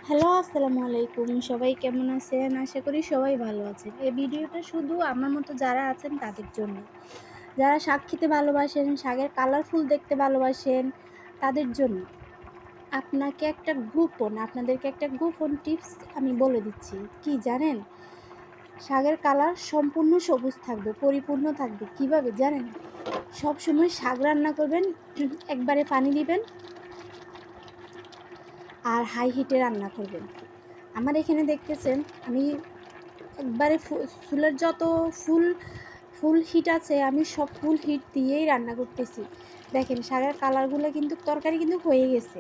Hello, আসসালামু আলাইকুম। সবাই কেমন আছেন? আশা করি সবাই ভালো আছেন। এই ভিডিওটা শুধু আমার মতো যারা আছেন তাদের জন্য। যারা শাক খেতে ভালোবাসেন, শাকের কালারফুল দেখতে ভালোবাসেন তাদের জন্য। আপনাদেরকে একটা গোপন টিপস আমি বলে দিচ্ছি। কি জানেন? শাকের কালার সম্পূর্ণ সবুজ থাকবে, পরিপূর্ণ থাকবে। কিভাবে জানেন? সবসময় শাক রান্না করবেন, একবারে পানি দিবেন আর হাই হিটে রান্না করবেন। আমার এখানে দেখতেছেন আমি একবারে চুলের যত ফুল ফুল হিট আছে আমি সব ফুল হিট দিয়েই রান্না করতেছি। দেখেন শাকের কালারগুলো কিন্তু তরকারি কিন্তু হয়ে গেছে।